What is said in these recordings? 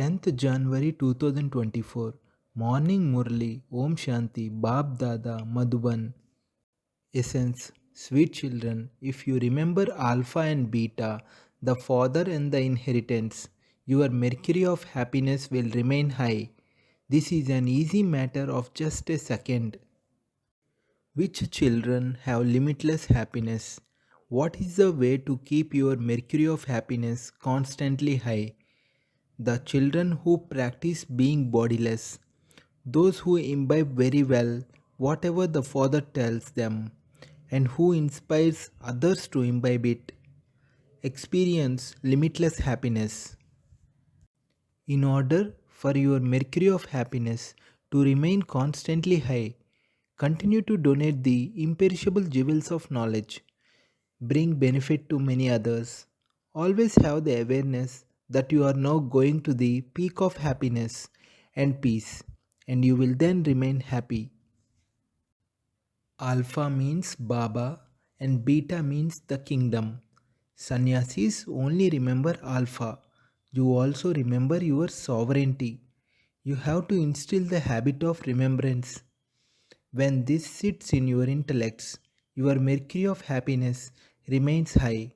10th January 2024. Morning Murli, Om Shanti, Bab Dada, Madhuban. Essence, sweet children, if you remember Alpha and Beta, the father and the inheritance, your mercury of happiness will remain high. This is an easy matter of just a second. Which children have limitless happiness? What is the way to keep your mercury of happiness constantly high? The children who practice being bodiless, those who imbibe very well whatever the Father tells them, and who inspires others to imbibe it, experience limitless happiness. In order for your mercury of happiness to remain constantly high, continue to donate the imperishable jewels of knowledge. Bring benefit to many others. Always have the awareness that you are now going to the peak of happiness and peace, and you will then remain happy. Alpha means Baba and Beta means the kingdom. Sannyasis only remember Alpha. You also remember your sovereignty. You have to instill the habit of remembrance. When this sits in your intellects, your mercury of happiness remains high.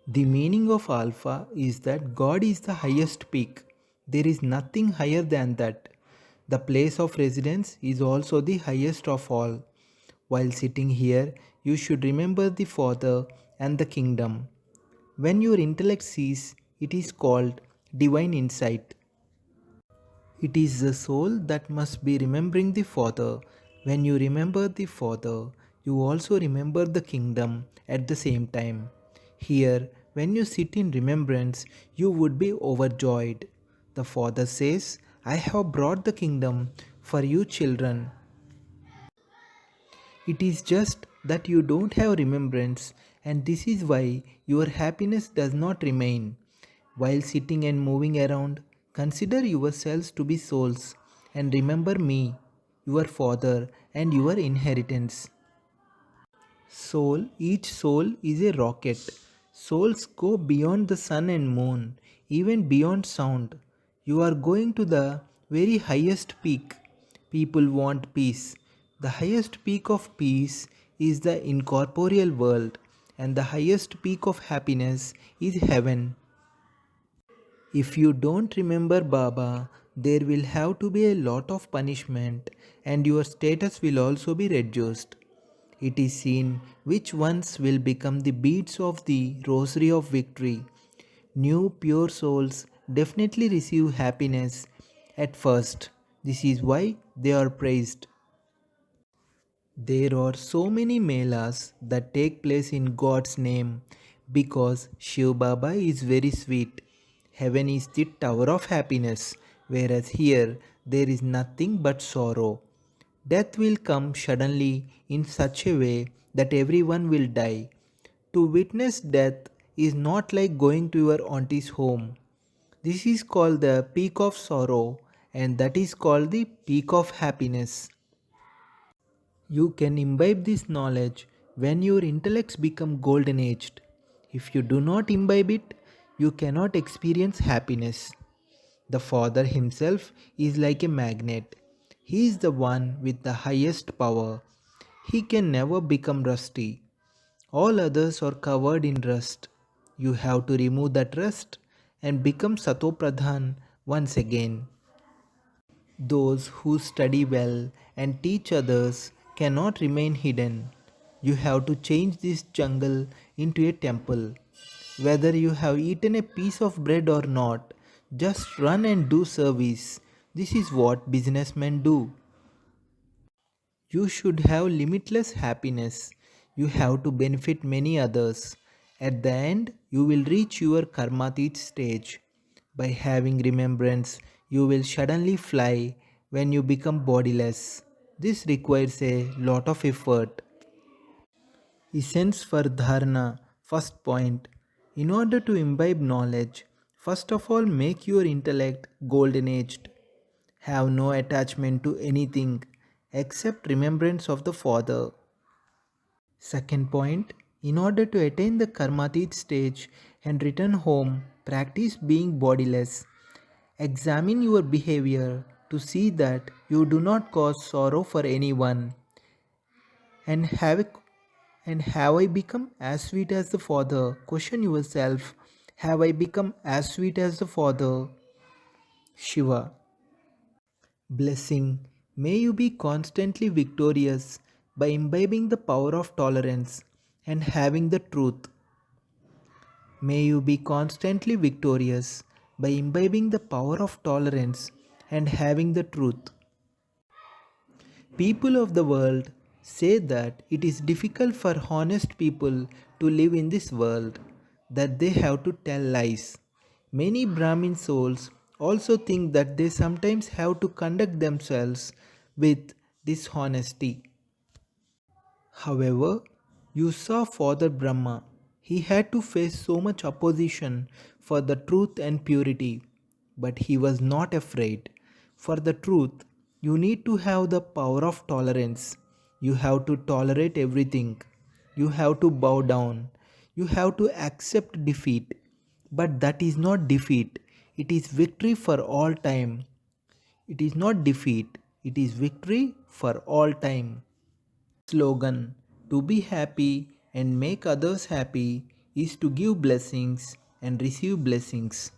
The meaning of Alpha is that God is the highest peak. There is nothing higher than that. The place of residence is also the highest of all. While sitting here, you should remember the Father and the kingdom. When your intellect sees, it is called divine insight. It is the soul that must be remembering the Father. When you remember the Father, you also remember the kingdom at the same time. Here, when you sit in remembrance, you would be overjoyed. The Father says, I have brought the kingdom for you children. It is just that you don't have remembrance, and this is why your happiness does not remain. While sitting and moving around, consider yourselves to be souls, and remember me, your Father, and your inheritance. Each soul is a rocket. Souls go beyond the sun and moon, even beyond sound. You are going to the very highest peak. People want peace. The highest peak of peace is the incorporeal world, and the highest peak of happiness is heaven. If you don't remember Baba, there will have to be a lot of punishment, and your status will also be reduced. It is seen which ones will become the beads of the rosary of victory. New pure souls definitely receive happiness at first. This is why they are praised. There are so many melas that take place in God's name because Shiva Baba is very sweet. Heaven is the tower of happiness, whereas here there is nothing but sorrow. Death will come suddenly in such a way that everyone will die. To witness death is not like going to your auntie's home. This is called the peak of sorrow, and that is called the peak of happiness. You can imbibe this knowledge when your intellects become golden aged. If you do not imbibe it, you cannot experience happiness. The Father Himself is like a magnet. He is the one with the highest power. He can never become rusty. All others are covered in rust. You have to remove that rust and become Satopradhan once again. Those who study well and teach others cannot remain hidden. You have to change this jungle into a temple. Whether you have eaten a piece of bread or not, just run and do service. This is what businessmen do. You should have limitless happiness. You have to benefit many others. At the end, you will reach your karmatit stage. By having remembrance, you will suddenly fly when you become bodiless. This requires a lot of effort. Essence for dharana. First point. In order to imbibe knowledge, first of all make your intellect golden aged. Have no attachment to anything except remembrance of the Father. Second point. In order to attain the karmatit stage and return home, Practice being bodiless. Examine your behavior to see that you do not cause sorrow for anyone. And have I become as sweet as the Father? Question yourself. Have I become as sweet as the Father? Shiva. Blessing. May you be constantly victorious by imbibing the power of tolerance and having the truth. May you be constantly victorious by imbibing the power of tolerance and having the truth. People of the world say that it is difficult for honest people to live in this world, that they have to tell lies. Many Brahmin souls also think that they sometimes have to conduct themselves with dishonesty. However, you saw Father Brahma. He had to face so much opposition for the truth and purity, but he was not afraid. For the truth, you need to have the power of tolerance. You have to tolerate everything. You have to bow down. You have to accept defeat. But that is not defeat, it is victory for all time. It is not defeat, it is victory for all time. Slogan: To be happy and make others happy is to give blessings and receive blessings.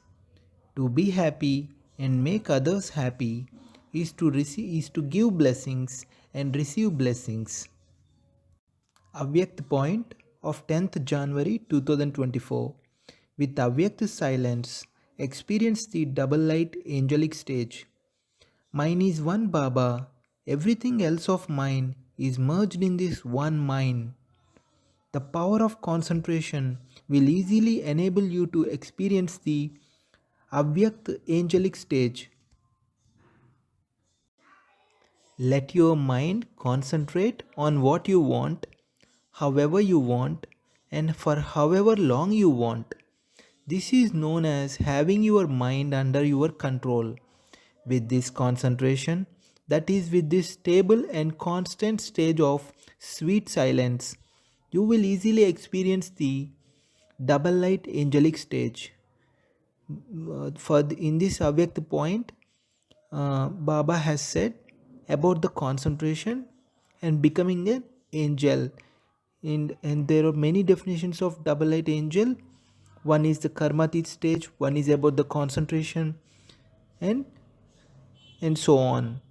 To be happy and make others happy is to give blessings and receive blessings. Avyakt point of 10th January 2024. With Avyakt silence, experience the double light angelic stage. Mine is one Baba, everything else of mine is merged in this one mind. The power of concentration will easily enable you to experience the Avyakt angelic stage. Let your mind concentrate on what you want, however you want, and for however long you want. This is known as having your mind under your control. With this concentration, that is, with this stable and constant stage of sweet silence, you will easily experience the double light angelic stage. In this Avyakt point, Baba has said about the concentration and becoming an angel. And there are many definitions of double light angel. One is the karmatit stage, one is about the concentration, and so on.